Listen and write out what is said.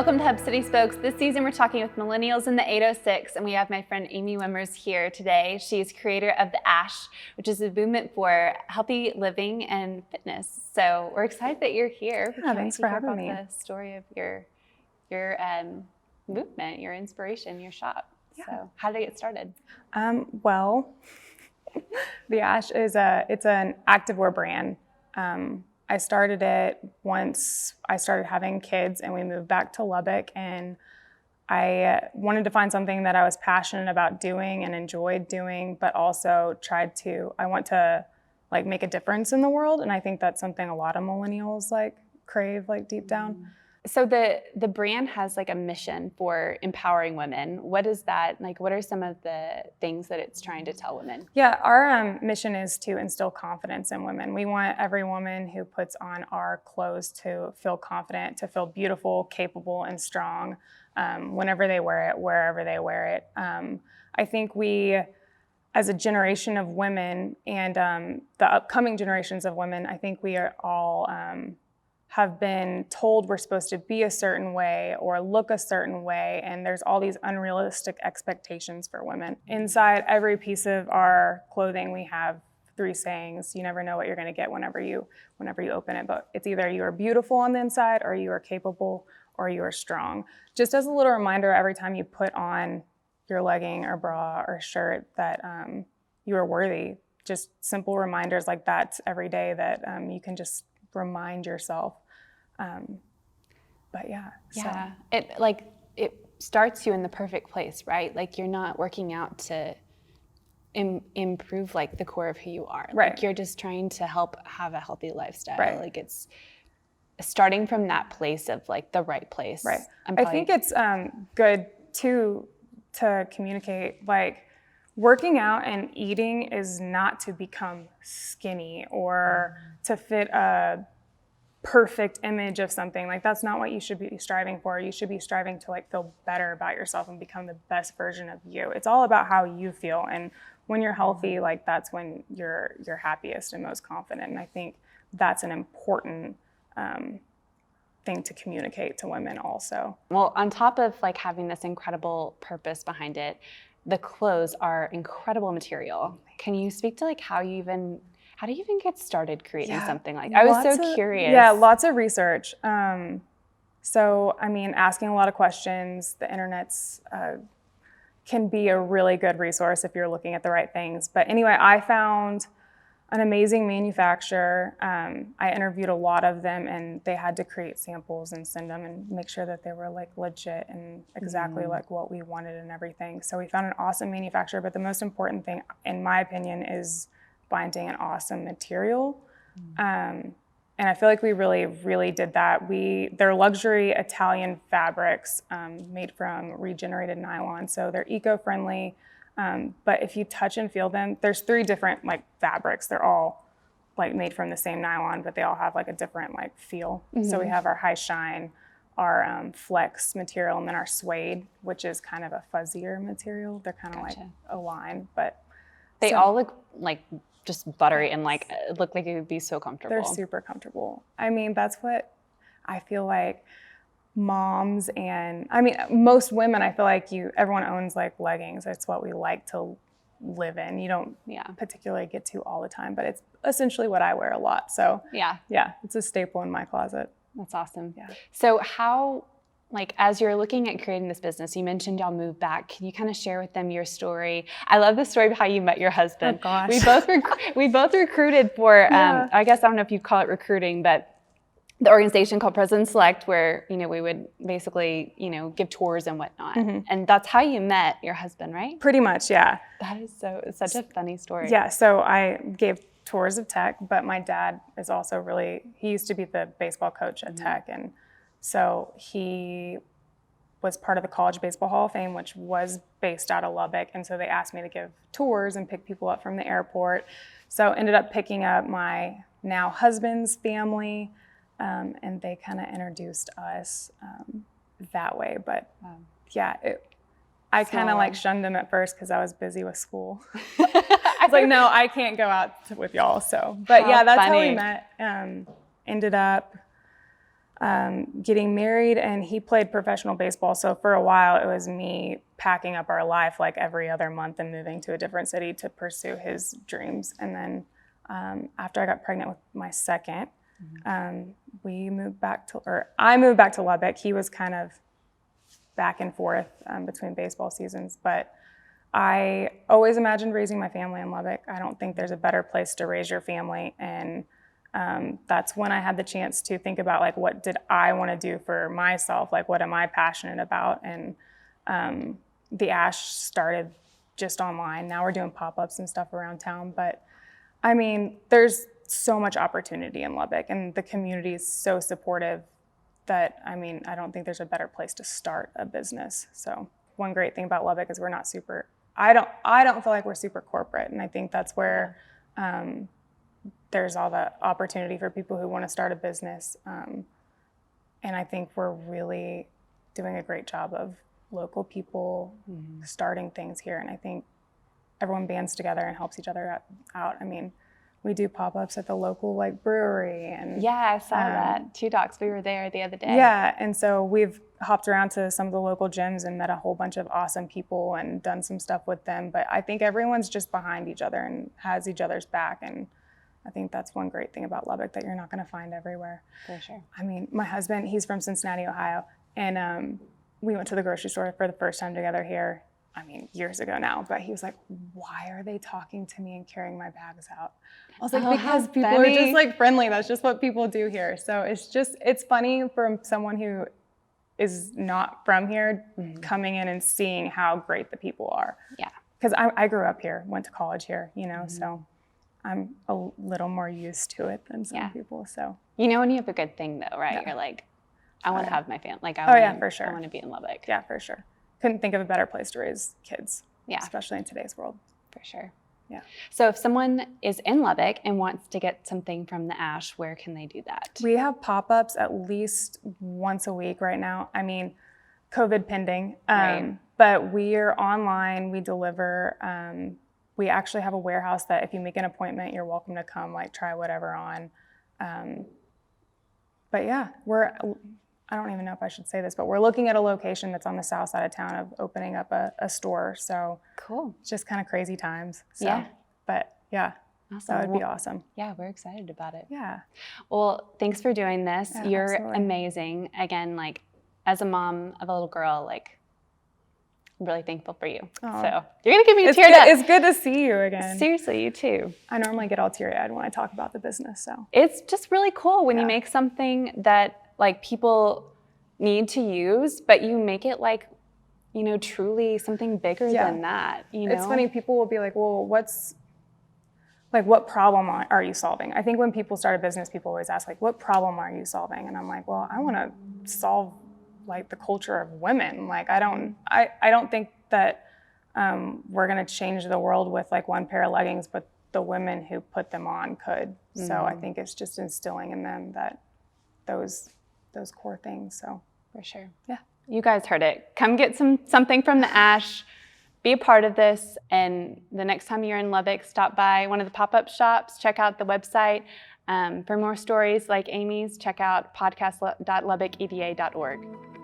Welcome to Hub City Spokes. This season we're talking with millennials in the 806, and we have my friend Amy Wimmers here today. She's creator of the ASH, which is a movement for healthy living and fitness. So we're excited that you're here. Yeah, thanks for having me. The story of your movement, your inspiration, your shop. Yeah. So how did it get started? Well, the ASH is it's an activewear brand. I started it once I started having kids and we moved back to Lubbock, and I wanted to find something that I was passionate about doing and enjoyed doing, but also I want to like make a difference in the world. And I think that's something a lot of millennials like crave like deep down. So the brand has like a mission for empowering women. What is that? Like, what are some of the things that it's trying to tell women? Yeah, our mission is to instill confidence in women. We want every woman who puts on our clothes to feel confident, to feel beautiful, capable, and strong whenever they wear it, wherever they wear it. I think we, as a generation of women and the upcoming generations of women, I think we are all have been told we're supposed to be a certain way or look a certain way, and there's all these unrealistic expectations for women. Inside every piece of our clothing, we have 3 sayings. You never know what you're gonna get whenever you open it, but it's either you are beautiful on the inside, or you are capable, or you are strong. Just as a little reminder, every time you put on your legging or bra or shirt that you are worthy. Just simple reminders like that every day that you can just remind yourself. But yeah. Yeah, so. It starts you in the perfect place, right? Like you're not working out to improve like the core of who you are. Right. Like you're just trying to help have a healthy lifestyle. Right. Like it's starting from that place of like the right place. Right. I think it's good to communicate like working out and eating is not to become skinny or to fit a perfect image of something. Like that's not what you should be striving for. You should be striving to like feel better about yourself and become the best version of you. It's all about how you feel, and when you're healthy, like that's when you're happiest and most confident. And I think that's an important thing to communicate to women also. Well, on top of like having this incredible purpose behind it, the clothes are incredible material. Can you speak to like how do you even get started creating something like that? I was so curious. Yeah, lots of research. So, I mean, asking a lot of questions. The internet's can be a really good resource if you're looking at the right things. But anyway, I found an amazing manufacturer. I interviewed a lot of them, and they had to create samples and send them and make sure that they were like legit and exactly like what we wanted and everything. So we found an awesome manufacturer, but the most important thing, in my opinion, is finding an awesome material. And I feel like we really, really did that. They're luxury Italian fabrics made from regenerated nylon. So they're eco-friendly, but if you touch and feel them, there's 3 different like fabrics. They're all like made from the same nylon, but they all have like a different like feel. So we have our high shine, our flex material, and then our suede, which is kind of a fuzzier material. They're kind of like a line, but they all look like just buttery and like look like it would be so comfortable. They're super comfortable. I mean, that's what I feel like moms and most women, I feel like everyone owns like leggings. It's what we like to live in. You don't particularly get to all the time, but it's essentially what I wear a lot. So yeah, it's a staple in my closet. That's awesome. Yeah. So how, like, as you're looking at creating this business, you mentioned y'all moved back. Can you kind of share with them your story? I love the story of how you met your husband. Oh gosh. We both recruited for, I guess, I don't know if you call it recruiting, but the organization called President Select, where, we would basically, give tours and whatnot. And that's how you met your husband, right? Pretty much, yeah. That is it's such a funny story. Yeah, so I gave tours of Tech, but my dad is also he used to be the baseball coach at Tech, and so he was part of the College Baseball Hall of Fame, which was based out of Lubbock. And so they asked me to give tours and pick people up from the airport. So ended up picking up my now husband's family, and they kind of introduced us that way. But I kind of like shunned them at first because I was busy with school. I was like, no, I can't go out with y'all. So, but that's how we met. Ended up getting married, and he played professional baseball. So for a while, it was me packing up our life like every other month and moving to a different city to pursue his dreams. And then after I got pregnant with my second, I moved back to Lubbock. He was kind of back and forth between baseball seasons, but I always imagined raising my family in Lubbock. I don't think there's a better place to raise your family. And that's when I had the chance to think about, like, what did I want to do for myself? Like, what am I passionate about? And the Ash started just online. Now we're doing pop-ups and stuff around town. But I mean, there's so much opportunity in Lubbock, and the community is so supportive that, I mean, I don't think there's a better place to start a business. So one great thing about Lubbock is we're not super, I don't feel like we're super corporate. And I think that's where there's all the opportunity for people who want to start a business. And I think we're really doing a great job of local people starting things here. And I think everyone bands together and helps each other out. I mean, we do pop-ups at the local like brewery, and yeah, I saw that. Two Docs, we were there the other day. Yeah, and so we've hopped around to some of the local gyms and met a whole bunch of awesome people and done some stuff with them. But I think everyone's just behind each other and has each other's back, and I think that's one great thing about Lubbock that you're not going to find everywhere. For sure. I mean, my husband, he's from Cincinnati, Ohio, and we went to the grocery store for the first time together here. I mean, years ago now, but he was like, why are they talking to me and carrying my bags out? I was like, because people are just like friendly. That's just what people do here. So it's funny for someone who is not from here coming in and seeing how great the people are. Yeah. Because I grew up here, went to college here, you know, so I'm a little more used to it than some people. So, you know, when you have a good thing though, right? Yeah. You're like, I want to have my family. Like, for sure. I want to be in Lubbock. Yeah, for sure. Couldn't think of a better place to raise kids. Yeah. Especially in today's world. For sure. Yeah. So if someone is in Lubbock and wants to get something from the Ash, where can they do that? We have pop-ups at least once a week right now. I mean, COVID pending. Right. But we are online. We deliver. We actually have a warehouse that if you make an appointment, you're welcome to come, like, try whatever on. But yeah, I don't even know if I should say this, but we're looking at a location that's on the south side of town of opening up a store. So cool. It's just kind of crazy times. So, yeah. But yeah, awesome. That would be awesome. Yeah, we're excited about it. Yeah. Well, thanks for doing this. Yeah, You're absolutely. amazing. Again, like, as a mom of a little girl, like, I'm really thankful for you. Oh. So you're going to give me a tear up. It's good to see you again. Seriously, you too. I normally get all teary-eyed when I talk about the business. So it's just really cool when you make something that, like, people need to use, but you make it, like, you know, truly something bigger than that. You know, it's funny. People will be like, "Well, what problem are you solving?" I think when people start a business, people always ask, like, "What problem are you solving?" And I'm like, "Well, I want to solve, like, the culture of women. Like, I don't think that we're gonna change the world with, like, one pair of leggings, but the women who put them on could. So I think it's just instilling in them that those core things. So for sure. Yeah. You guys heard it. Come get something from the Ash. Be a part of this. And the next time you're in Lubbock, stop by one of the pop-up shops. Check out the website. For more stories like Amy's, check out podcast.lubbockeda.org.